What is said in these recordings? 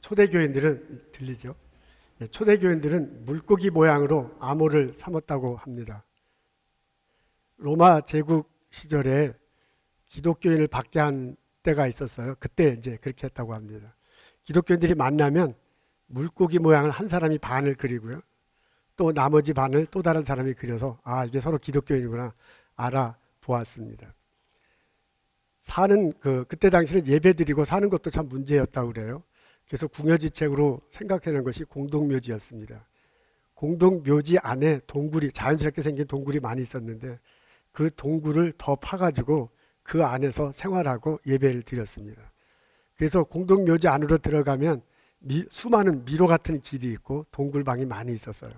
초대교인들은 들리죠? 초대교인들은 물고기 모양으로 암호를 삼았다고 합니다. 로마 제국 시절에 기독교인을 박해한 때가 있었어요. 그때 이제 그렇게 했다고 합니다. 기독교인들이 만나면 물고기 모양을 한 사람이 반을 그리고요. 또 나머지 반을 또 다른 사람이 그려서 이게 서로 기독교인이구나 알아보았습니다. 그때 당시는 예배드리고 사는 것도 참 문제였다고 그래요. 그래서 궁여지책으로 생각해낸 것이 공동묘지였습니다. 공동묘지 안에 동굴이, 자연스럽게 생긴 동굴이 많이 있었는데 그 동굴을 더 파가지고 그 안에서 생활하고 예배를 드렸습니다. 그래서 공동묘지 안으로 들어가면 수많은 미로 같은 길이 있고 동굴방이 많이 있었어요.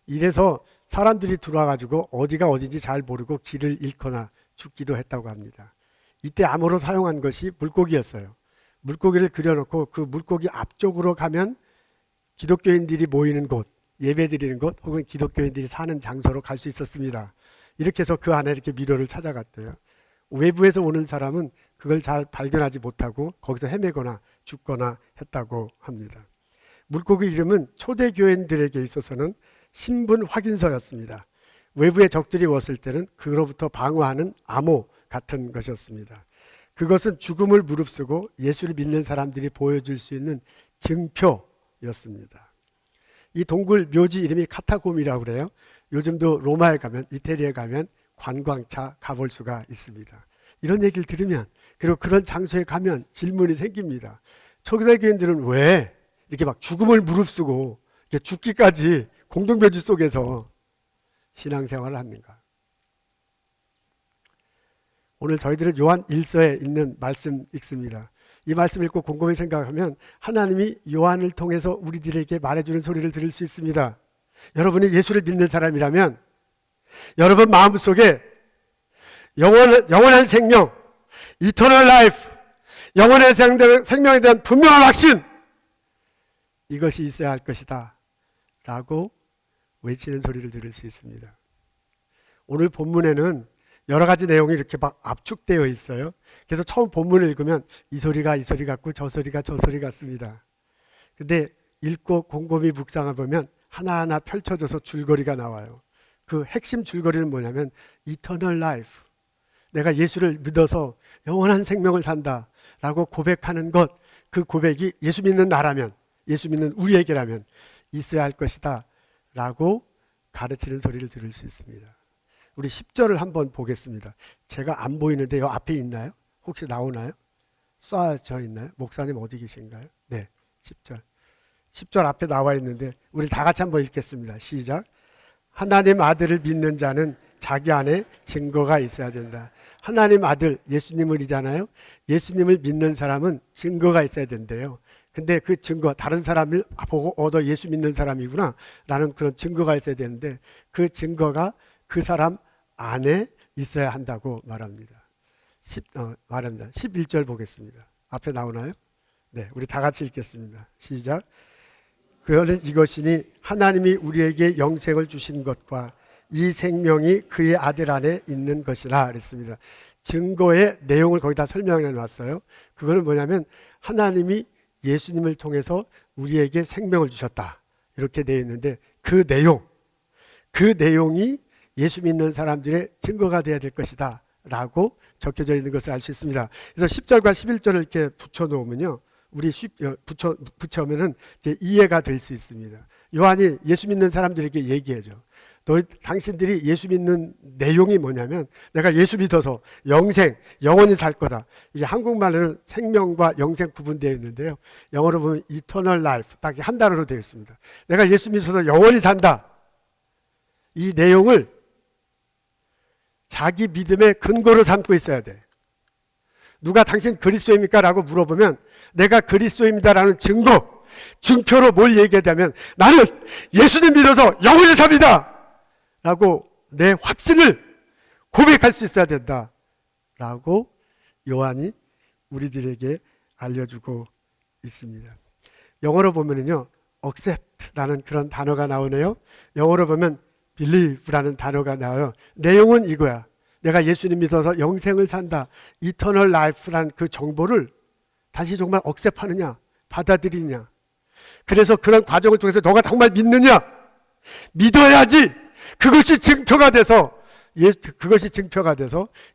이래서 사람들이 들어와가지고 어디가 어딘지 잘 모르고 길을 잃거나 죽기도 했다고 합니다. 이때 암호로 사용한 것이 물고기였어요. 물고기를 그려놓고 그 물고기 앞쪽으로 가면 기독교인들이 모이는 곳, 예배드리는 곳 혹은 기독교인들이 사는 장소로 갈 수 있었습니다. 이렇게 해서 그 안에 이렇게 미로를 찾아갔대요. 외부에서 오는 사람은 그걸 잘 발견하지 못하고 거기서 헤매거나 죽거나 했다고 합니다. 물고기 이름은 초대교인들에게 있어서는 신분 확인서였습니다. 외부의 적들이 왔을 때는 그로부터 방어하는 암호 같은 것이었습니다. 그것은 죽음을 무릅쓰고 예수를 믿는 사람들이 보여줄 수 있는 증표였습니다. 이 동굴 묘지 이름이 카타콤이라고 그래요. 요즘도 로마에 가면, 이태리에 가면 관광차 가볼 수가 있습니다. 이런 얘기를 들으면, 그리고 그런 장소에 가면 질문이 생깁니다. 초대교인들은 왜 이렇게 막 죽음을 무릅쓰고 이렇게 죽기까지 공동묘지 속에서 신앙생활을 하는가? 오늘 저희들은 요한 1서에 있는 말씀 읽습니다. 이 말씀 읽고 곰곰이 생각하면 하나님이 요한을 통해서 우리들에게 말해주는 소리를 들을 수 있습니다. 여러분이 예수를 믿는 사람이라면 여러분 마음속에 영원한 생명, Eternal Life, 영원한 생명에 대한 분명한 확신, 이것이 있어야 할 것이다 라고 외치는 소리를 들을 수 있습니다. 오늘 본문에는 여러 가지 내용이 이렇게 막 압축되어 있어요. 그래서 처음 본문을 읽으면 이 소리가 이 소리 같고 저 소리가 저 소리 같습니다. 근데 읽고 곰곰이 묵상해 보면 하나하나 펼쳐져서 줄거리가 나와요. 그 핵심 줄거리는 뭐냐면 Eternal Life, 내가 예수를 믿어서 영원한 생명을 산다 라고 고백하는 것, 그 고백이 예수 믿는 나라면, 예수 믿는 우리에게라면 있어야 할 것이다 라고 가르치는 소리를 들을 수 있습니다. 우리 10절을 한번 보겠습니다. 제가 안 보이는데 요 앞에 있나요? 혹시 나오나요? 쏴져 있나요? 목사님 어디 계신가요? 네, 10절. 10절 앞에 나와 있는데 우리 다 같이 한번 읽겠습니다. 시작. 하나님 아들을 믿는 자는 자기 안에 증거가 있어야 된다. 하나님 아들 예수님을이잖아요. 예수님을 믿는 사람은 증거가 있어야 된대요. 근데 그 증거, 다른 사람을 보고 예수 믿는 사람이구나 라는 그런 증거가 있어야 되는데 그 증거가 그 사람 안에 있어야 한다고 말합니다. 11절 보겠습니다. 앞에 나오나요? 네, 우리 다 같이 읽겠습니다. 시작. 그는 이것이니 하나님이 우리에게 영생을 주신 것과 이 생명이 그의 아들 안에 있는 것이라 그랬습니다. 증거의 내용을 거기다 설명해 놨어요. 그거는 뭐냐면 하나님이 예수님을 통해서 우리에게 생명을 주셨다 이렇게 되어 있는데 그 내용이 예수 믿는 사람들의 증거가 되어야 될 것이다 라고 적혀져 있는 것을 알 수 있습니다. 그래서 10절과 11절을 이렇게 붙여놓으면요, 우리 붙여오면은 이제 이해가 될 수 있습니다. 요한이 예수 믿는 사람들에게 얘기해줘. 당신들이 예수 믿는 내용이 뭐냐면 내가 예수 믿어서 영원히 살 거다. 이게 한국말로는 생명과 영생 구분되어 있는데요, 영어로 보면 Eternal Life, 딱 한 단어로 되어 있습니다. 내가 예수 믿어서 영원히 산다. 이 내용을 자기 믿음의 근거로 삼고 있어야 돼. 누가 당신 그리스도입니까? 라고 물어보면 내가 그리스도입니다라는 증표로 뭘 얘기하냐면 나는 예수님 믿어서 영원히 삽니다 라고 내 확신을 고백할 수 있어야 된다 라고 요한이 우리들에게 알려주고 있습니다. 영어로 보면은요, accept라는 그런 단어가 나오네요. 영어로 보면 believe라는 단어가 나와요. 내용은 이거야. 내가 예수님 믿어서 영생을 산다. Eternal Life라는 그 정보를 다시 정말 억셉하느냐, 받아들이냐. 그래서 그런 과정을 통해서 너가 정말 믿느냐, 믿어야지 그것이 증표가 돼서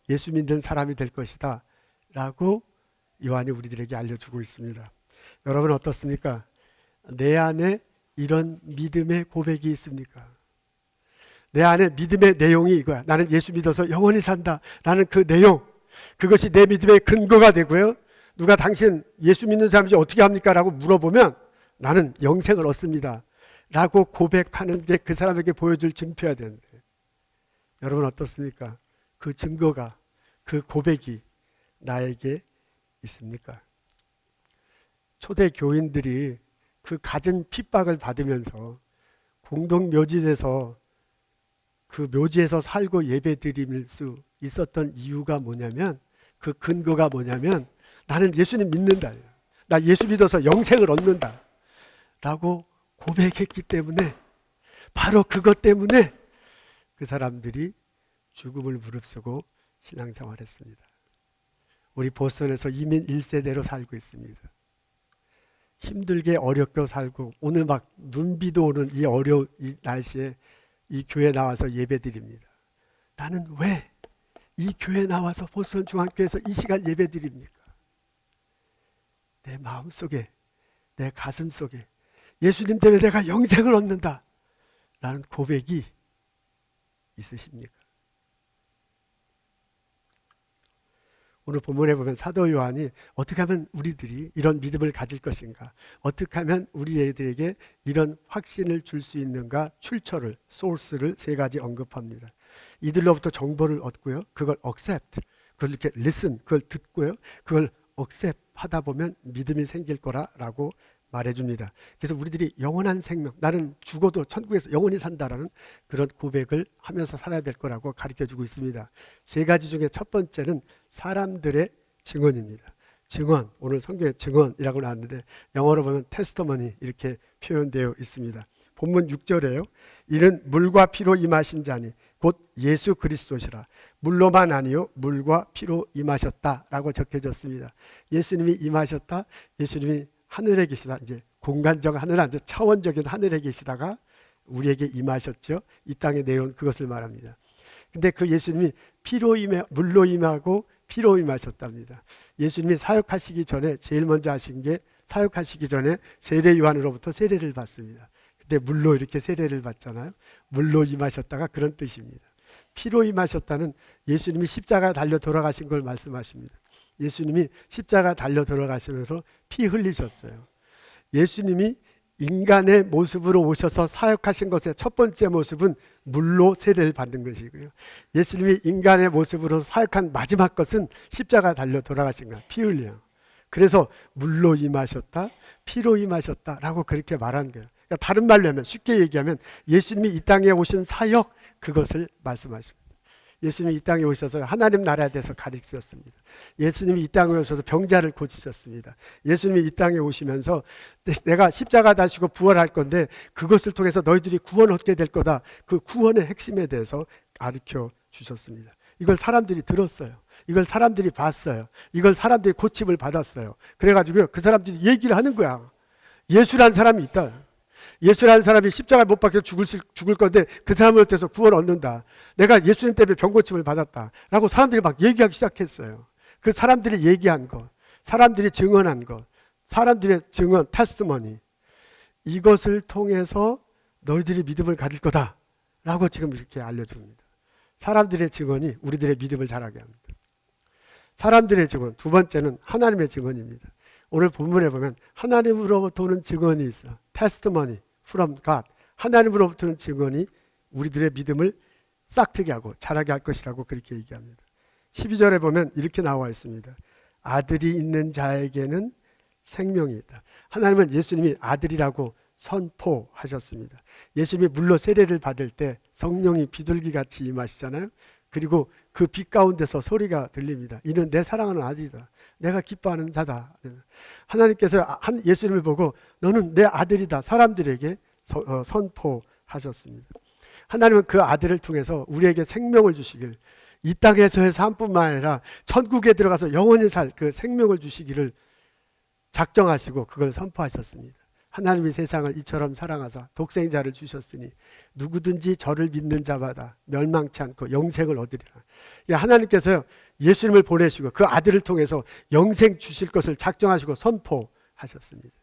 예수 믿는 사람이 될 것이다 라고 요한이 우리들에게 알려주고 있습니다. 여러분 어떻습니까? 내 안에 이런 믿음의 고백이 있습니까? 내 안에 믿음의 내용이 이거야. 나는 예수 믿어서 영원히 산다 라는 그 내용, 그것이 내 믿음의 근거가 되고요. 누가 당신 예수 믿는 사람이지 어떻게 합니까? 라고 물어보면 나는 영생을 얻습니다 라고 고백하는 게 그 사람에게 보여줄 증표야 되는데, 여러분 어떻습니까? 그 증거가, 그 고백이 나에게 있습니까? 초대 교인들이 그 갖은 핍박을 받으면서 공동 묘지에서 그 묘지에서 살고 예배 드릴 수 있었던 이유가 뭐냐면, 그 근거가 뭐냐면 나는 예수님 믿는다, 나 예수 믿어서 영생을 얻는다 라고 고백했기 때문에, 바로 그것 때문에 그 사람들이 죽음을 무릅쓰고 신앙생활했습니다. 우리 보스턴에서 이민 1세대로 살고 있습니다. 힘들게 어렵게 살고 오늘 막 눈비도 오는 이 어려운 이 날씨에 이 교회 나와서 예배드립니다. 나는 왜 이 교회 나와서 보스턴 중앙교회에서 이 시간 예배드립니까? 내 마음속에, 내 가슴 속에 예수님 때문에 내가 영생을 얻는다 라는 고백이 있으십니까? 오늘 본문에 보면 사도 요한이 어떻게 하면 우리들이 이런 믿음을 가질 것인가, 어떻게 하면 우리들에게 이런 확신을 줄 수 있는가, 출처를, 소스를 세 가지 언급합니다. 이들로부터 정보를 얻고요, 그걸 accept, 그걸 이렇게 listen, 그걸 듣고요, 그걸 accept 하다 보면 믿음이 생길 거라고 말해줍니다. 그래서 우리들이 영원한 생명, 나는 죽어도 천국에서 영원히 산다라는 그런 고백을 하면서 살아야 될 거라고 가르쳐주고 있습니다. 세 가지 중에 첫 번째는 사람들의 증언입니다. 증언, 오늘 성경에 증언이라고 나왔는데 영어로 보면 테스터머니 이렇게 표현되어 있습니다. 본문 6절에요. 이는 물과 피로 임하신 자니 곧 예수 그리스도시라. 물로만 아니요 물과 피로 임하셨다라고 적혀졌습니다. 예수님이 임하셨다, 예수님이 하늘에 계시다, 이제 공간적 하늘 아니죠, 차원적인 하늘에 계시다가 우리에게 임하셨죠. 이 땅에 내려온 그것을 말합니다. 근데 그 예수님이 물로 임하고 피로 임하셨답니다. 예수님이 사역하시기 전에 제일 먼저 하신 게, 사역하시기 전에 세례 요한으로부터 세례를 받습니다. 근데 물로 이렇게 세례를 받잖아요. 물로 임하셨다가 그런 뜻입니다. 피로 임하셨다는 예수님이 십자가 달려 돌아가신 걸 말씀하십니다. 예수님이 십자가 달려 돌아가시면서 피 흘리셨어요. 예수님이 인간의 모습으로 오셔서 사역하신 것의 첫 번째 모습은 물로 세례를 받는 것이고요. 예수님이 인간의 모습으로 사역한 마지막 것은 십자가 달려 돌아가신 거예요. 피 흘려. 그래서 물로 임하셨다, 피로 임하셨다라고 그렇게 말한 거예요. 그러니까 다른 말로 하면, 쉽게 얘기하면 예수님이 이 땅에 오신 사역, 그것을 말씀하십니다. 예수님이 이 땅에 오셔서 하나님 나라에 대해서 가르치셨습니다. 예수님이 이 땅에 오셔서 병자를 고치셨습니다. 예수님이 이 땅에 오시면서 내가 십자가 다시고 부활할 건데 그것을 통해서 너희들이 구원 얻게 될 거다, 그 구원의 핵심에 대해서 가르쳐 주셨습니다. 이걸 사람들이 들었어요. 이걸 사람들이 봤어요. 이걸 사람들이 고침을 받았어요. 그래가지고 그 사람들이 얘기를 하는 거야. 예수라는 사람이 있다. 예수라는 사람이 십자가에 못 박혀 죽을 건데 그 사람을 통해서 구원 얻는다. 내가 예수님 때문에 병고침을 받았다 라고 사람들이 막 얘기하기 시작했어요. 그 사람들이 얘기한 것, 사람들이 증언한 것, 사람들의 증언, 테스트머니, 이것을 통해서 너희들이 믿음을 가질 거다 라고 지금 이렇게 알려줍니다. 사람들의 증언이 우리들의 믿음을 자라게 합니다. 사람들의 증언, 두 번째는 하나님의 증언입니다. 오늘 본문에 보면 하나님으로부터 오는 증언이 있어. testimony from God. 하나님으로부터 오는 증언이 우리들의 믿음을 싹트게 하고 자라게 할 것이라고 그렇게 얘기합니다. 12절에 보면 이렇게 나와 있습니다. 아들이 있는 자에게는 생명이 있다. 하나님은 예수님이 아들이라고 선포하셨습니다. 예수님이 물로 세례를 받을 때 성령이 비둘기같이 임하시잖아요. 그리고 그 빛 가운데서 소리가 들립니다. 이는 내 사랑하는 아들이다. 내가 기뻐하는 자다. 하나님께서 예수님을 보고 너는 내 아들이다 사람들에게 선포하셨습니다. 하나님은 그 아들을 통해서 우리에게 생명을 주시길, 이 땅에서의 삶뿐만 아니라 천국에 들어가서 영원히 살 그 생명을 주시기를 작정하시고 그걸 선포하셨습니다. 하나님이 세상을 이처럼 사랑하사 독생자를 주셨으니 누구든지 저를 믿는 자마다 멸망치 않고 영생을 얻으리라. 하나님께서요, 예수님을 보내시고 그 아들을 통해서 영생 주실 것을 작정하시고 선포하셨습니다.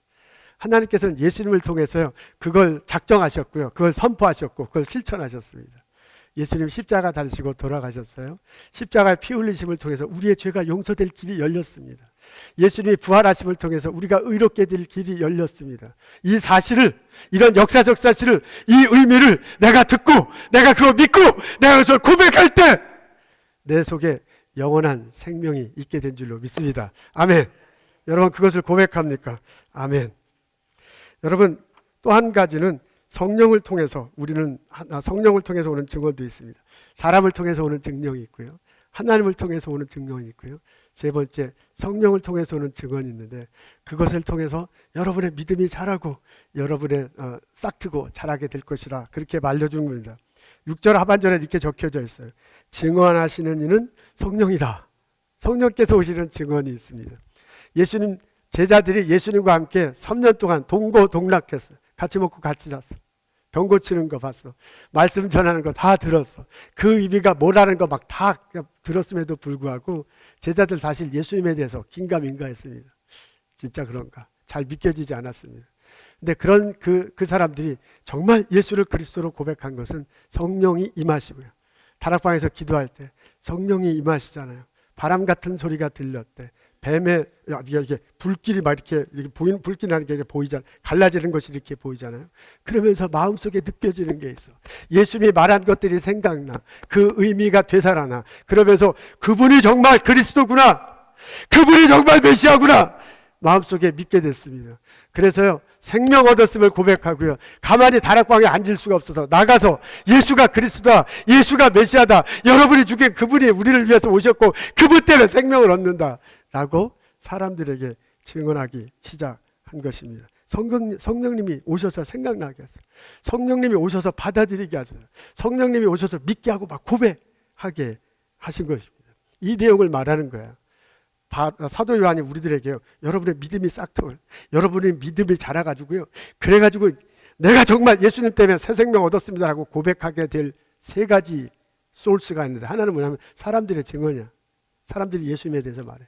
하나님께서는 예수님을 통해서요, 그걸 작정하셨고요, 그걸 선포하셨고 그걸 실천하셨습니다. 예수님 십자가 달리시고 돌아가셨어요. 십자가의 피 흘리심을 통해서 우리의 죄가 용서될 길이 열렸습니다. 예수님이 부활하심을 통해서 우리가 의롭게 될 길이 열렸습니다. 이 사실을, 이런 역사적 사실을, 이 의미를 내가 듣고 내가 그거 믿고 내가 그것을 고백할 때 내 속에 영원한 생명이 있게 된 줄로 믿습니다. 아멘. 여러분, 그것을 고백합니까? 아멘. 여러분, 또 한 가지는 성령을 통해서, 우리는 성령을 통해서 오는 증언도 있습니다. 사람을 통해서 오는 증명이 있고요, 하나님을 통해서 오는 증명이 있고요, 세 번째 성령을 통해서 오는 증언이 있는데, 그것을 통해서 여러분의 믿음이 자라고 여러분의 싹트고 자라게 될 것이라 그렇게 말려준 겁니다. 6절 하반절에 이렇게 적혀져 있어요. 증언하시는 이는 성령이다. 성령께서 오시는 증언이 있습니다. 예수님 제자들이 예수님과 함께 3년 동안 동고동락했어요. 같이 먹고 같이 잤어. 병 고치는 거 봤어. 말씀 전하는 거 다 들었어. 그 의미가 뭐라는 거 막 다 들었음에도 불구하고 제자들 사실 예수님에 대해서 긴가민가했습니다. 진짜 그런가? 잘 믿겨지지 않았습니다. 근데 그런 그 사람들이 정말 예수를 그리스도로 고백한 것은 성령이 임하시고요, 다락방에서 기도할 때 성령이 임하시잖아요. 바람 같은 소리가 들렸대. 뱀의 이게 불길이 막 이렇게 보이는, 불길이 나는 게 보이잖아요. 갈라지는 것이 이렇게 보이잖아요. 그러면서 마음속에 느껴지는 게 있어. 예수님이 말한 것들이 생각나. 그 의미가 되살아나. 그러면서 그분이 정말 그리스도구나, 그분이 정말 메시아구나, 마음속에 믿게 됐습니다. 그래서요, 생명 얻었음을 고백하고요, 가만히 다락방에 앉을 수가 없어서 나가서 예수가 그리스도다, 예수가 메시아다, 여러분이 죽인 그분이 우리를 위해서 오셨고 그분 때문에 생명을 얻는다 라고 사람들에게 증언하기 시작한 것입니다. 성령님이 오셔서 생각나게 하세요. 성령님이 오셔서 받아들이게 하세요. 성령님이 오셔서 믿게 하고 막 고백하게 하신 것입니다. 이 내용을 말하는 거예요. 사도 요한이 우리들에게요, 여러분의 믿음이 싹트고 여러분의 믿음이 자라가지고요, 그래가지고 내가 정말 예수님 때문에 새 생명 얻었습니다 라고 고백하게 될 세 가지 소스가 있는데, 하나는 뭐냐면 사람들의 증언이야. 사람들이 예수님에 대해서 말해.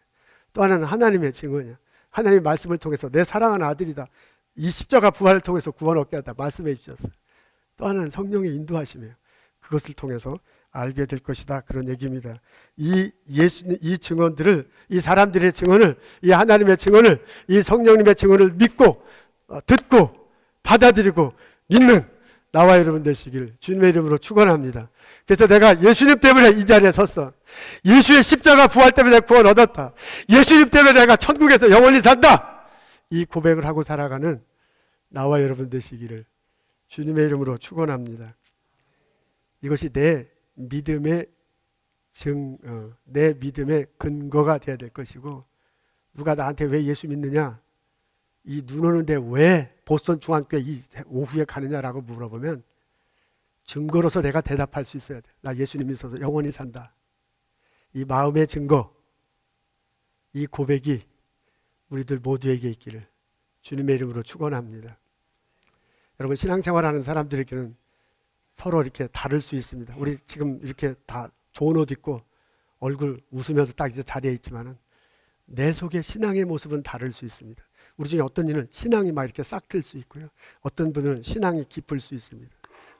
또 하나는 하나님의 증언이야. 하나님의 말씀을 통해서 내 사랑하는 아들이다, 이 십자가 부활을 통해서 구원 얻게 하다 말씀해 주셨어요. 또 하나는 성령의 인도하심이에요. 그것을 통해서 알게 될 것이다, 그런 얘기입니다. 이 증언들을, 이 사람들의 증언을, 이 하나님의 증언을, 이 성령님의 증언을 믿고 듣고 받아들이고 믿는 나와 여러분 되시기를 주님의 이름으로 축원합니다. 그래서 내가 예수님 때문에 이 자리에 섰어. 예수의 십자가 부활 때문에 내가 구원 얻었다. 예수님 때문에 내가 천국에서 영원히 산다. 이 고백을 하고 살아가는 나와 여러분 되시기를 주님의 이름으로 축원합니다. 이것이 내 믿음의 내 믿음의 근거가 되어야 될 것이고, 누가 나한테 왜 예수 믿느냐, 이 눈 오는데 왜 보스턴 중앙교회 이 오후에 가느냐라고 물어보면 증거로서 내가 대답할 수 있어야 돼. 나 예수님 믿어서 영원히 산다. 이 마음의 증거, 이 고백이 우리들 모두에게 있기를 주님의 이름으로 축원합니다. 여러분, 신앙생활하는 사람들에게는 서로 이렇게 다를 수 있습니다. 우리 지금 이렇게 다 좋은 옷 입고 얼굴 웃으면서 딱 이제 자리에 있지만은 내 속의 신앙의 모습은 다를 수 있습니다. 우리 중에 어떤 이는 신앙이 막 이렇게 싹 틀 수 있고요, 어떤 분들은 신앙이 깊을 수 있습니다.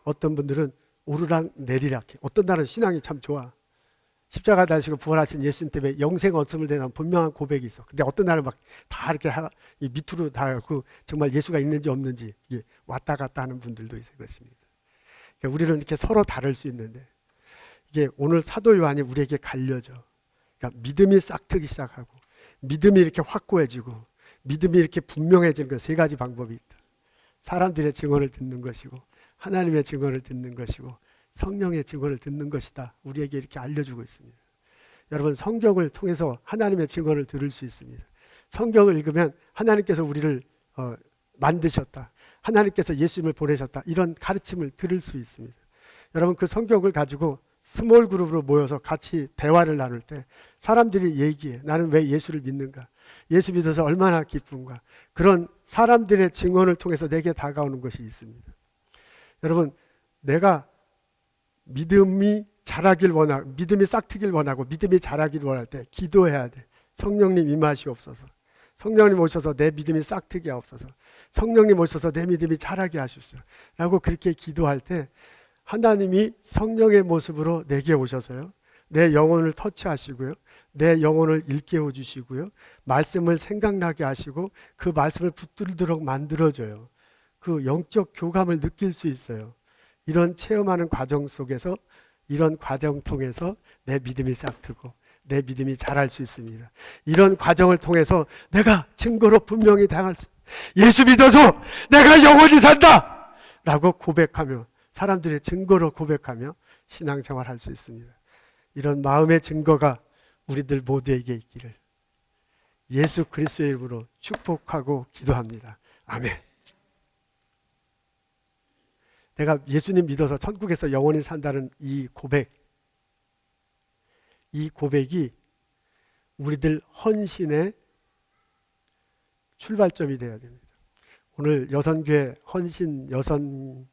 어떤 분들은 오르락 내리락 해. 어떤 날은 신앙이 참 좋아. 십자가 달리시고 부활하신 예수님 때문에 영생 얻음을 대한 분명한 고백이 있어. 근데 어떤 날은 막 다 이렇게 밑으로 다 정말 예수가 있는지 없는지 왔다 갔다 하는 분들도 있을 것입니다. 그러니까 우리는 이렇게 서로 다를 수 있는데, 이게 오늘 사도 요한이 우리에게 갈려져. 그러니까 믿음이 싹트기 시작하고, 믿음이 이렇게 확고해지고, 믿음이 이렇게 분명해지는 그 세 가지 방법이 있다. 사람들의 증언을 듣는 것이고, 하나님의 증언을 듣는 것이고, 성령의 증언을 듣는 것이다. 우리에게 이렇게 알려주고 있습니다. 여러분, 성경을 통해서 하나님의 증언을 들을 수 있습니다. 성경을 읽으면 하나님께서 우리를 만드셨다, 하나님께서 예수님을 보내셨다, 이런 가르침을 들을 수 있습니다. 여러분, 그 성경을 가지고 스몰 그룹으로 모여서 같이 대화를 나눌 때 사람들이 얘기해. 나는 왜 예수를 믿는가? 예수 믿어서 얼마나 기쁜가. 그런 사람들의 증언을 통해서 내게 다가오는 것이 있습니다. 여러분, 내가 믿음이 자라길 원하고, 믿음이 싹트길 원하고, 믿음이 자라길 원할 때 기도해야 돼. 성령님 임하시옵소서. 성령님 오셔서 내 믿음이 싹트게 하옵소서. 성령님 오셔서 내 믿음이 자라게 하십시오. 라고 그렇게 기도할 때 하나님이 성령의 모습으로 내게 오셔서요, 내 영혼을 터치하시고요, 내 영혼을 일깨워 주시고요, 말씀을 생각나게 하시고 그 말씀을 붙들도록 만들어줘요. 그 영적 교감을 느낄 수 있어요. 이런 체험하는 과정 속에서, 이런 과정 통해서 내 믿음이 싹트고 내 믿음이 자랄 수 있습니다. 이런 과정을 통해서 내가 증거로 분명히 당할 수, 예수 믿어서 내가 영원히 산다! 라고 고백하며, 사람들의 증거로 고백하며 신앙생활 할 수 있습니다. 이런 마음의 증거가 우리들 모두에게 있기를 예수 그리스도의 이름으로 축복하고 기도합니다. 아멘. 내가 예수님 믿어서 천국에서 영원히 산다는 이 고백이 우리들 헌신의 출발점이 되어야 됩니다. 오늘 여선교회 헌신 여선교회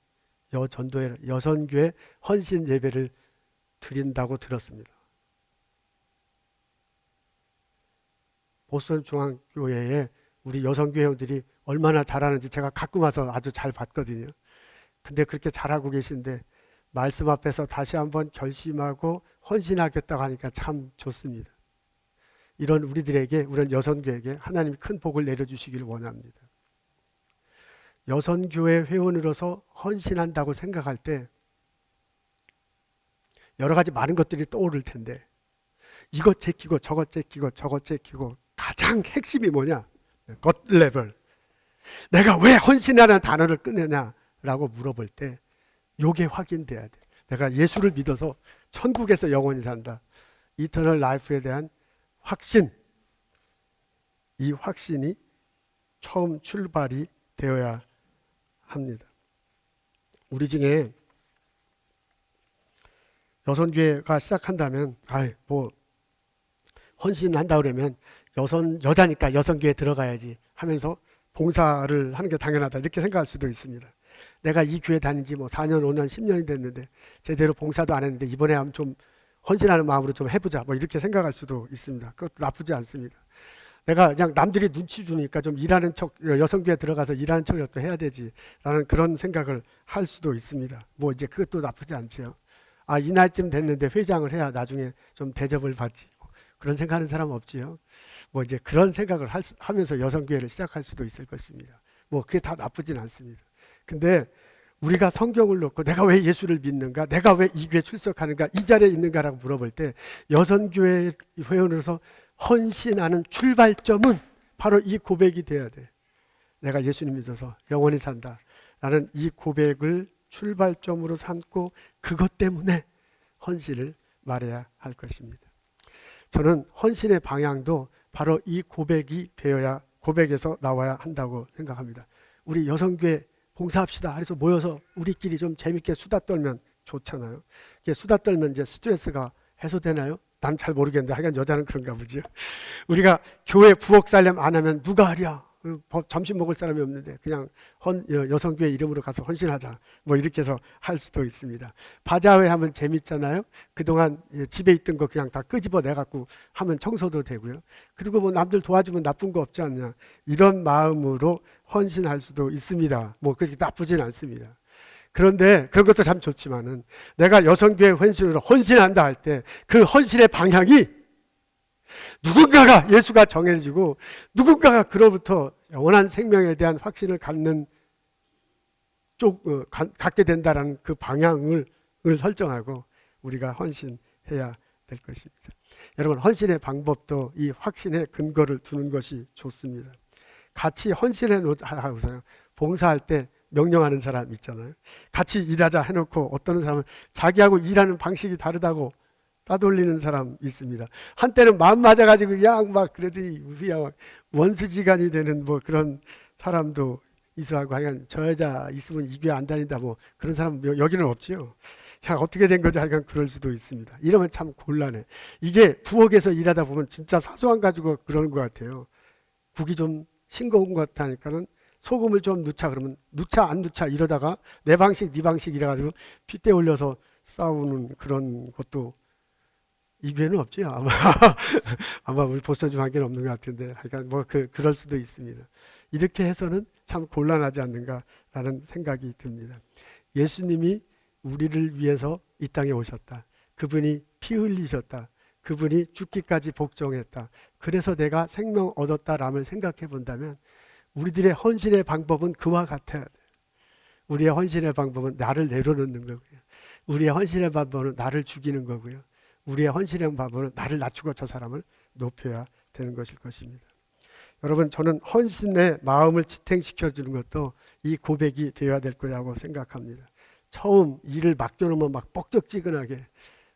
헌신 예배를 드린다고 들었습니다. 보스턴 중앙교회에 우리 여선교회원들이 얼마나 잘하는지 제가 가끔 와서 아주 잘 봤거든요. 근데 그렇게 잘하고 계신데 말씀 앞에서 다시 한번 결심하고 헌신하겠다고 하니까 참 좋습니다. 이런 우리들에게, 우리 여선교회에게 하나님이 큰 복을 내려주시기를 원합니다. 여선교회 회원으로서 헌신한다고 생각할 때 여러 가지 많은 것들이 떠오를 텐데, 이것 제끼고 저것 제끼고 저것 제끼고 가장 핵심이 뭐냐? 것 레벨. 내가 왜 헌신이라는 단어를 꺼내냐라고 물어볼 때 요게 확인돼야 돼. 내가 예수를 믿어서 천국에서 영원히 산다. 이터널 라이프에 대한 확신, 이 확신이 처음 출발이 되어야 합니다. 우리 중에 여선교회가 시작한다면, 헌신한다 그러면 여자니까 여선교회 들어가야지 하면서 봉사를 하는 게 당연하다 이렇게 생각할 수도 있습니다. 내가 이 교회 다닌 지 4년, 5년, 10년이 됐는데 제대로 봉사도 안 했는데 이번에 한번 좀 헌신하는 마음으로 좀 해보자 이렇게 생각할 수도 있습니다. 그것도 나쁘지 않습니다. 내가 그냥 남들이 눈치 주니까 좀 일하는 척, 여성교회 들어가서 일하는 척이라도 해야 되지라는 그런 생각을 할 수도 있습니다. 이제 그것도 나쁘지 않죠. 이 나이쯤 됐는데 회장을 해야 나중에 좀 대접을 받지. 그런 생각하는 사람은 없지요. 이제 그런 생각을 하면서 여성교회를 시작할 수도 있을 것입니다. 그게 다 나쁘진 않습니다. 근데 우리가 성경을 놓고 내가 왜 예수를 믿는가, 내가 왜 이 교회에 출석하는가, 이 자리에 있는가라고 물어볼 때 여선교회 회원으로서 헌신하는 출발점은 바로 이 고백이 돼야 돼. 내가 예수님 믿어서 영원히 산다 라는 이 고백을 출발점으로 삼고 그것 때문에 헌신을 말해야 할 것입니다. 저는 헌신의 방향도 바로 이 고백이 되어야, 고백에서 나와야 한다고 생각합니다. 우리 여성교회 봉사합시다 해서 모여서 우리끼리 좀 재밌게 수다 떨면 좋잖아요. 수다 떨면 이제 스트레스가 해소되나요? 난 잘 모르겠는데 하여간 여자는 그런가 보죠. 우리가 교회 부엌 살림 안 하면 누가 하랴? 점심 먹을 사람이 없는데 그냥 여성교회 이름으로 가서 헌신하자 이렇게 해서 할 수도 있습니다. 바자회 하면 재밌잖아요. 그동안 집에 있던 거 그냥 다 끄집어 내갖고 하면 청소도 되고요. 그리고 남들 도와주면 나쁜 거 없지 않냐, 이런 마음으로 헌신할 수도 있습니다. 그렇게 나쁘진 않습니다. 그런데 그런 것도 참 좋지만은 내가 여성교회 헌신으로 헌신한다 할 때 그 헌신의 방향이 누군가가, 예수가 정해지고 누군가가 그로부터 영원한 생명에 대한 확신을 갖게 된다는 그 방향을 설정하고 우리가 헌신해야 될 것입니다. 여러분, 헌신의 방법도 이 확신의 근거를 두는 것이 좋습니다. 같이 헌신해 놓고서요, 봉사할 때 명령하는 사람 있잖아요. 같이 일하자 해놓고 어떤 사람은 자기하고 일하는 방식이 다르다고 따돌리는 사람 있습니다. 한때는 마음 맞아가지고 그냥 그래도 원수지간이 되는 그런 사람도 있어하고, 하여간 저 여자 있으면 이 교회 안 다닌다 그런 사람 여기는 없지요. 그냥 어떻게 된 거지 하여간 그럴 수도 있습니다. 이러면 참 곤란해. 이게 부엌에서 일하다 보면 진짜 사소한 가지고 그러는 것 같아요. 국이 좀 싱거운 것 같다니까는 소금을 좀 넣자 그러면 넣자 안 넣자 이러다가 내 방식 네 방식 이래가지고 핏대 올려서 싸우는 그런 것도 이 교회는 없죠 아마. 아마 우리 보스턴 중앙교회는 없는 것 같은데 하여간 뭐 그럴 수도 있습니다. 이렇게 해서는 참 곤란하지 않는가라는 생각이 듭니다. 예수님이 우리를 위해서 이 땅에 오셨다. 그분이 피 흘리셨다. 그분이 죽기까지 복종했다. 그래서 내가 생명 얻었다라는 생각해 본다면 우리들의 헌신의 방법은 그와 같아야 돼요. 우리의 헌신의 방법은 나를 내려놓는 거고요. 우리의 헌신의 방법은 나를 죽이는 거고요. 우리의 헌신의 방법은 나를 낮추고 저 사람을 높여야 되는 것일 것입니다. 여러분, 저는 헌신의 마음을 지탱시켜 주는 것도 이 고백이 되어야 될 거라고 생각합니다. 처음 일을 맡겨놓으면 막 뻑적지근하게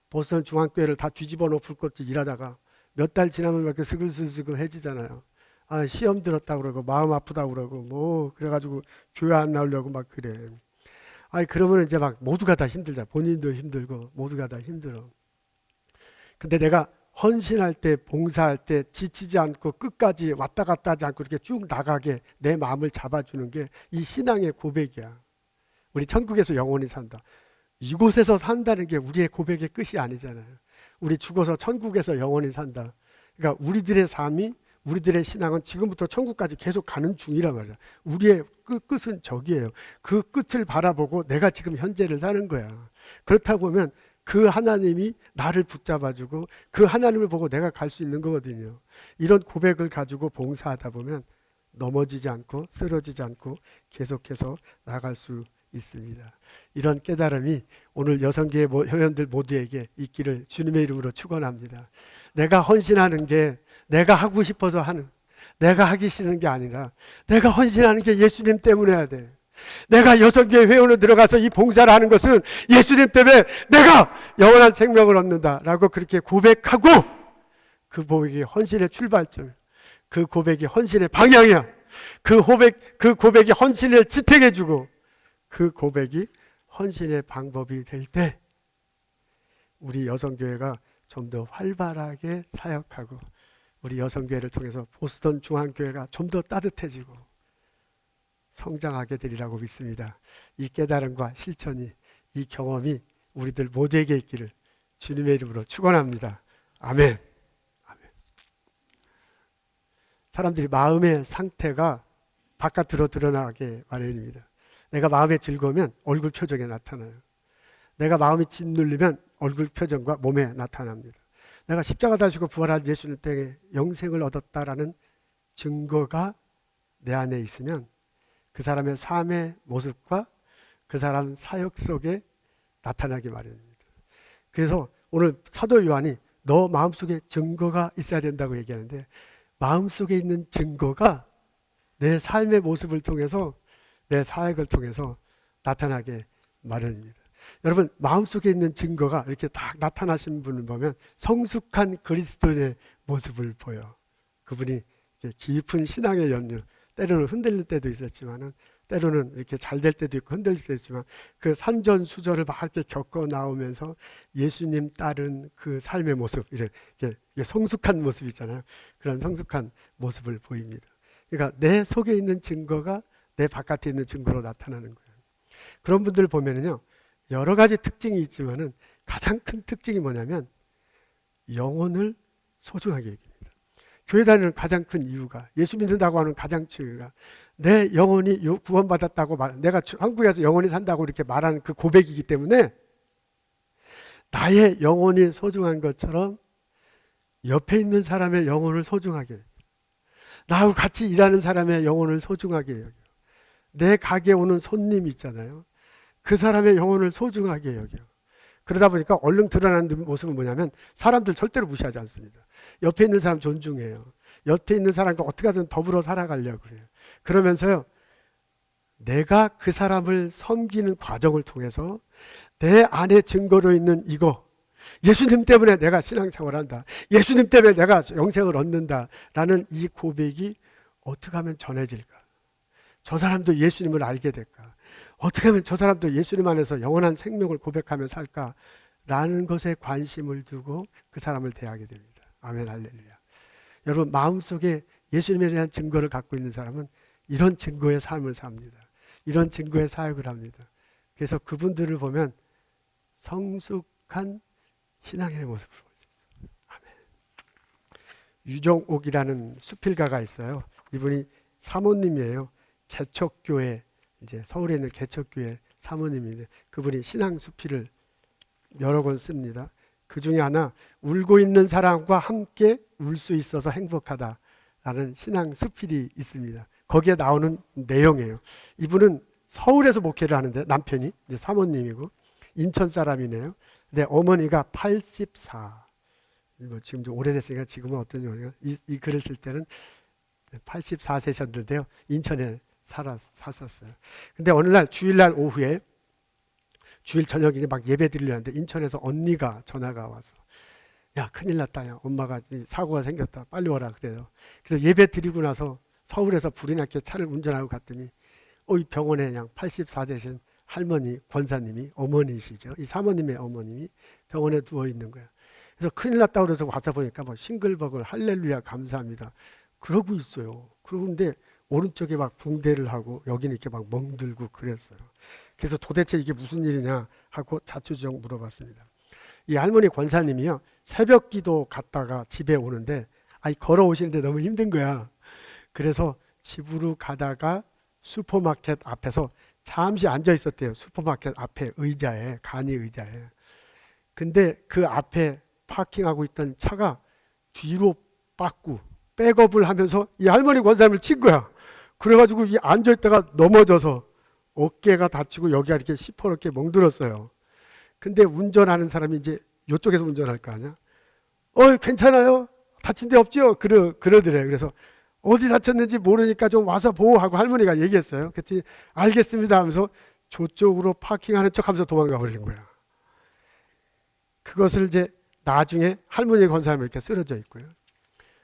보스턴 중앙교회를 다 뒤집어 놓을 것도 일하다가 몇 달 지나면 이렇게 스글스글해지잖아요. 아, 시험 들었다고 그러고 마음 아프다고 그러고 뭐 그래가지고 교회 안 나오려고 막 그래. 아니 그러면 이제 막 모두가 다 힘들자. 본인도 힘들고 모두가 다 힘들어. 근데 내가 헌신할 때 봉사할 때 지치지 않고 끝까지 왔다 갔다 하지 않고 이렇게 쭉 나가게 내 마음을 잡아주는 게 이 신앙의 고백이야. 우리 천국에서 영원히 산다. 이곳에서 산다는 게 우리의 고백의 끝이 아니잖아요. 우리 죽어서 천국에서 영원히 산다. 그러니까 우리들의 삶이 우리들의 신앙은 지금부터 천국까지 계속 가는 중이란 말이야. 우리의 끝은 저기예요. 그 끝을 바라보고 내가 지금 현재를 사는 거야. 그렇다 보면 그 하나님이 나를 붙잡아주고 그 하나님을 보고 내가 갈 수 있는 거거든요. 이런 고백을 가지고 봉사하다 보면 넘어지지 않고 쓰러지지 않고 계속해서 나갈 수 있습니다. 이런 깨달음이 오늘 여성교회 회원들 모두에게 있기를 주님의 이름으로 축원합니다. 내가 헌신하는 게 내가 하고 싶어서 하는, 내가 하기 싫은 게 아니라 내가 헌신하는 게 예수님 때문에 해야 돼. 내가 여성교회 회원으로 들어가서 이 봉사를 하는 것은 예수님 때문에 내가 영원한 생명을 얻는다라고 그렇게 고백하고 그 고백이 헌신의 출발점, 그 고백이 헌신의 방향이야. 그 고백이 헌신을 지탱해주고 그 고백이 헌신의 방법이 될 때 우리 여성교회가 좀 더 활발하게 사역하고 우리 여성교회를 통해서 보스턴 중앙교회가 좀 더 따뜻해지고 성장하게 되리라고 믿습니다. 이 깨달음과 실천이, 이 경험이 우리들 모두에게 있기를 주님의 이름으로 축원합니다. 아멘. 아멘. 사람들이 마음의 상태가 바깥으로 드러나게 마련입니다. 내가 마음에 즐거우면 얼굴 표정에 나타나요. 내가 마음이 짓눌리면 얼굴 표정과 몸에 나타납니다. 내가 십자가 다시고 부활한 예수님 때에 영생을 얻었다라는 증거가 내 안에 있으면 그 사람의 삶의 모습과 그 사람 사역 속에 나타나기 마련입니다. 그래서 오늘 사도 요한이 너 마음속에 증거가 있어야 된다고 얘기하는데 마음속에 있는 증거가 내 삶의 모습을 통해서 내 사역을 통해서 나타나게 마련입니다. 여러분 마음속에 있는 증거가 이렇게 딱 나타나신 분을 보면 성숙한 그리스도인의 모습을 보여. 그분이 깊은 신앙의 연륜, 때로는 흔들릴 때도 있었지만은 때로는 이렇게 잘 될 때도 있고 흔들릴 때도 있지만 그 산전수전을 막 이렇게 겪어 나오면서 예수님 따른 그 삶의 모습, 이렇게 성숙한 모습 있잖아요. 그런 성숙한 모습을 보입니다. 그러니까 내 속에 있는 증거가 내 바깥에 있는 증거로 나타나는 거예요. 그런 분들을 보면은요, 여러 가지 특징이 있지만은 가장 큰 특징이 뭐냐면 영혼을 소중하게 여깁니다. 교회 다니는 가장 큰 이유가, 예수 믿는다고 하는 가장 큰 이유가 내 영혼이 구원받았다고 내가 한국에서 영혼이 산다고 이렇게 말하는 그 고백이기 때문에 나의 영혼이 소중한 것처럼 옆에 있는 사람의 영혼을 소중하게 여겨. 나하고 같이 일하는 사람의 영혼을 소중하게 여겨. 내 가게에 오는 손님 있잖아요. 그 사람의 영혼을 소중하게 여겨. 그러다 보니까 얼른 드러나는 모습은 뭐냐면 사람들 절대로 무시하지 않습니다. 옆에 있는 사람 존중해요. 옆에 있는 사람과 어떻게 하든 더불어 살아가려고 그래요. 그러면서요, 내가 그 사람을 섬기는 과정을 통해서 내 안에 증거로 있는 이거, 예수님 때문에 내가 신앙생활을 한다, 예수님 때문에 내가 영생을 얻는다 라는 이 고백이 어떻게 하면 전해질까? 저 사람도 예수님을 알게 될까? 어떻게 하면 저 사람도 예수님 안에서 영원한 생명을 고백하며 살까라는 것에 관심을 두고 그 사람을 대하게 됩니다. 아멘, 할렐루야. 여러분 마음속에 예수님에 대한 증거를 갖고 있는 사람은 이런 증거의 삶을 삽니다. 이런 증거의 사역을 합니다. 그래서 그분들을 보면 성숙한 신앙인의 모습을 보여요. 아멘. 유정옥이라는 수필가가 있어요. 이분이 사모님이에요. 개척교회, 이제 서울에 있는 개척교회 사모님인데 그분이 신앙 수필을 여러 권 씁니다. 그 중에 하나, 울고 있는 사람과 함께 울 수 있어서 행복하다라는 신앙 수필이 있습니다. 거기에 나오는 내용이에요. 이분은 서울에서 목회를 하는데 남편이 이제 사모님이고 인천 사람이네요. 근데 어머니가 84. 뭐 지금 좀 오래됐으니까 지금은 어떤지 모르겠어요. 이 글을 쓸 때는 84세셨는데요. 인천에 샀었어요. 근데 어느 날 주일날 오후에 주일 저녁에 막 예배 드리려는데 인천에서 언니가 전화가 와서 야 큰일 났다. 야 엄마가 사고가 생겼다. 빨리 오라 그래요. 그래서 예배 드리고 나서 서울에서 불이 났게 차를 운전하고 갔더니 이 병원에 그냥 84 되신 할머니 권사님이 어머니시죠. 이 사모님의 어머님이 병원에 누워 있는 거예요. 그래서 큰일 났다고 그래서 와서 보니까 뭐 싱글버글 할렐루야 감사합니다. 그러고 있어요. 그러는데 오른쪽에 막 붕대를 하고 여기는 이렇게 막 멍들고 그랬어요. 그래서 도대체 이게 무슨 일이냐 하고 자초지종 물어봤습니다. 이 할머니 권사님이요. 새벽 기도 갔다가 집에 오는데 걸어오시는데 너무 힘든 거야. 그래서 집으로 가다가 슈퍼마켓 앞에서 잠시 앉아 있었대요. 슈퍼마켓 앞에 의자에, 간이 의자에. 근데 그 앞에 파킹하고 있던 차가 뒤로 빠꾸 백업을 하면서 이 할머니 권사님을 친 거야. 그래가지고 이 앉아있다가 넘어져서 어깨가 다치고 여기가 이렇게 시퍼렇게 멍들었어요. 근데 운전하는 사람이 이제 이쪽에서 운전할 거 아니야. 괜찮아요? 다친 데 없죠? 그러더래요. 그래서 어디 다쳤는지 모르니까 좀 와서 보호하고 할머니가 얘기했어요. 그랬더니 알겠습니다 하면서 저쪽으로 파킹하는 척 하면서 도망가 버리는 거야. 그것을 이제 나중에 할머니 권사님이 이렇게 쓰러져 있고요.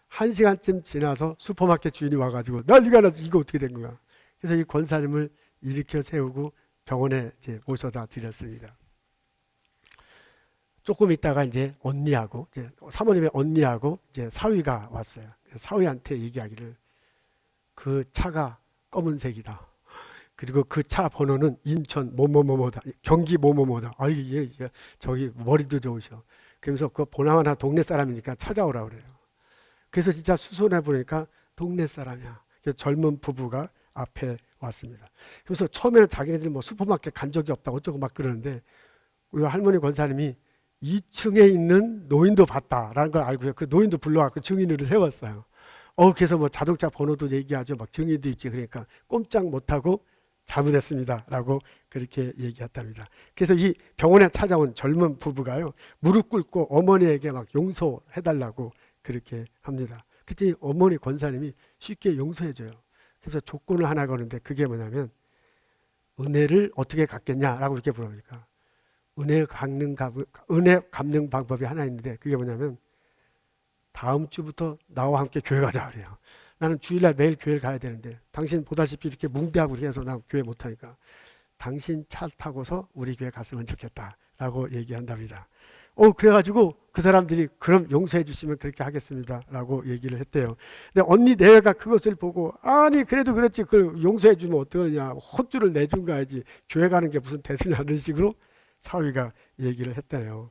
1시간쯤 지나서 슈퍼마켓 주인이 와가지고 난리가 나서 이거 어떻게 된 거야. 그래서 이 권사님을 일으켜 세우고 병원에 이제 모셔다 드렸습니다. 조금 있다가 이제 언니하고 이제 사모님의 언니하고 이제 사위가 왔어요. 사위한테 얘기하기를 그 차가 검은색이다. 그리고 그 차 번호는 인천 뭐뭐뭐뭐다. 경기 뭐뭐뭐다. 예, 저기 머리도 좋으셔. 그러면서 그 보나마나 동네 사람이니까 찾아오라 그래요. 그래서 진짜 수선해 보니까 동네 사람이야. 젊은 부부가 앞에 왔습니다. 그래서 처음에는 자기네들 뭐 슈퍼마켓 간 적이 없다 어쩌고 막 그러는데 우리 할머니 권사님이 2층에 있는 노인도 봤다라는 걸 알고요. 그 노인도 불러갖고 증인으로 세웠어요. 그래서 뭐 자동차 번호도 얘기하죠. 막 증인도 있지. 그러니까 꼼짝 못하고 잘못했습니다라고 그렇게 얘기했답니다. 그래서 이 병원에 찾아온 젊은 부부가요. 무릎 꿇고 어머니에게 막 용서해달라고 그렇게 합니다. 그때 어머니 권사님이 쉽게 용서해줘요. 그래서 조건을 하나 거는데 그게 뭐냐면 은혜를 어떻게 갚겠냐라고 이렇게 물어보니까 은혜 갚는 방법이 하나 있는데 그게 뭐냐면 다음 주부터 나와 함께 교회 가자 그래요. 나는 주일날 매일 교회를 가야 되는데 당신 보다시피 이렇게 뭉대하고 이렇게 해서 나 교회 못하니까 당신 차 타고서 우리 교회 갔으면 좋겠다라고 얘기한답니다. 그래가지고 그 사람들이 그럼 용서해 주시면 그렇게 하겠습니다 라고 얘기를 했대요. 근데 언니 내외가 그것을 보고 아니 그래도 그렇지 그걸 용서해 주면 어떠냐 혼쭐을 내준 거야지 교회 가는 게 무슨 대수냐 이런 식으로 사위가 얘기를 했대요.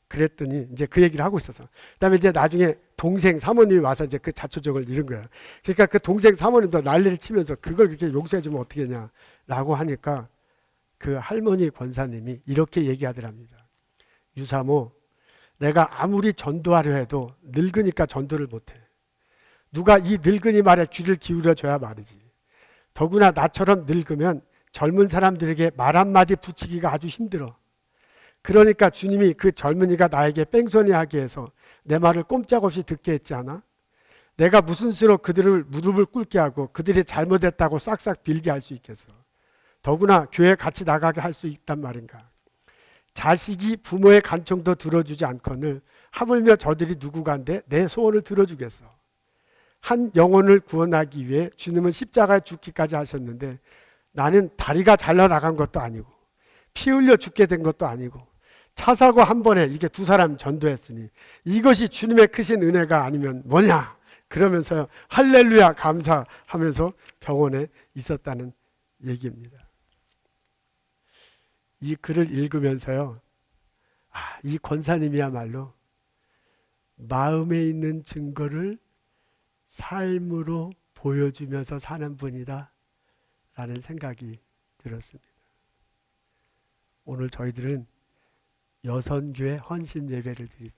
그랬더니 이제 그 얘기를 하고 있어서 그다음에 이제 나중에 동생 사모님이 와서 이제 그 자초적을 이룬 거야. 그러니까 그 동생 사모님도 난리를 치면서 그걸 그렇게 용서해 주면 어떻게 하냐라고 하니까 그 할머니 권사님이 이렇게 얘기하더랍니다. 유사모, 내가 아무리 전도하려 해도 늙으니까 전도를 못해. 누가 이 늙은이 말에 귀를 기울여줘야 말이지. 더구나 나처럼 늙으면 젊은 사람들에게 말 한마디 붙이기가 아주 힘들어. 그러니까 주님이 그 젊은이가 나에게 뺑소니 하게 해서 내 말을 꼼짝없이 듣게 했지 않아? 내가 무슨 수로 그들을 무릎을 꿇게 하고 그들이 잘못했다고 싹싹 빌게 할 수 있겠어. 더구나 교회 같이 나가게 할 수 있단 말인가. 자식이 부모의 간청도 들어주지 않거늘 하물며 저들이 누구간데 내 소원을 들어주겠어. 한 영혼을 구원하기 위해 주님은 십자가에 죽기까지 하셨는데 나는 다리가 잘라나간 것도 아니고 피 흘려 죽게 된 것도 아니고 차 사고 한 번에 이게 2사람 전도했으니 이것이 주님의 크신 은혜가 아니면 뭐냐 그러면서 할렐루야 감사하면서 병원에 있었다는 얘기입니다. 이 글을 읽으면서요, 이 권사님이야말로 마음에 있는 증거를 삶으로 보여주면서 사는 분이다 라는 생각이 들었습니다. 오늘 저희들은 여선교회 헌신 예배를 드립니다.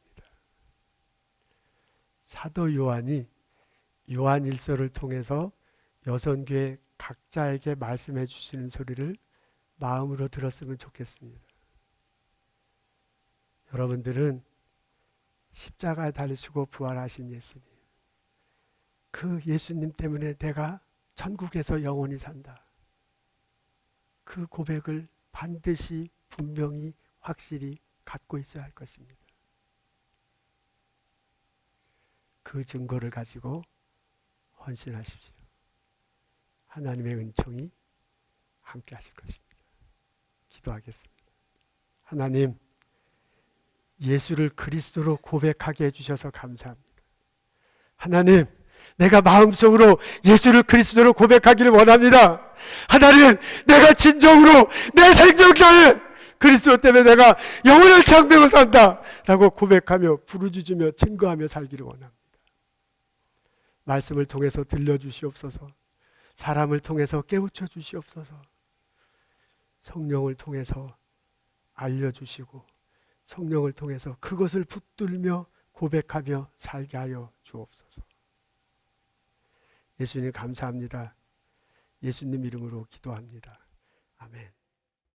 사도 요한이 요한일서를 통해서 여선교회 각자에게 말씀해 주시는 소리를 마음으로 들었으면 좋겠습니다. 여러분들은 십자가에 달리시고 부활하신 예수님, 그 예수님 때문에 내가 천국에서 영원히 산다. 그 고백을 반드시 분명히 확실히 갖고 있어야 할 것입니다. 그 증거를 가지고 헌신하십시오. 하나님의 은총이 함께 하실 것입니다. 기도하겠습니다. 하나님, 예수를 그리스도로 고백하게 해주셔서 감사합니다. 하나님, 내가 마음속으로 예수를 그리스도로 고백하기를 원합니다. 하나님, 내가 진정으로 내 생명 다해 그리스도 때문에 내가 영원한 생명을 산다 라고 고백하며 부르짖으며 증거하며 살기를 원합니다. 말씀을 통해서 들려주시옵소서. 사람을 통해서 깨우쳐 주시옵소서. 성령을 통해서 알려주시고 성령을 통해서 그것을 붙들며 고백하며 살게 하여 주옵소서. 예수님 감사합니다. 예수님 이름으로 기도합니다. 아멘.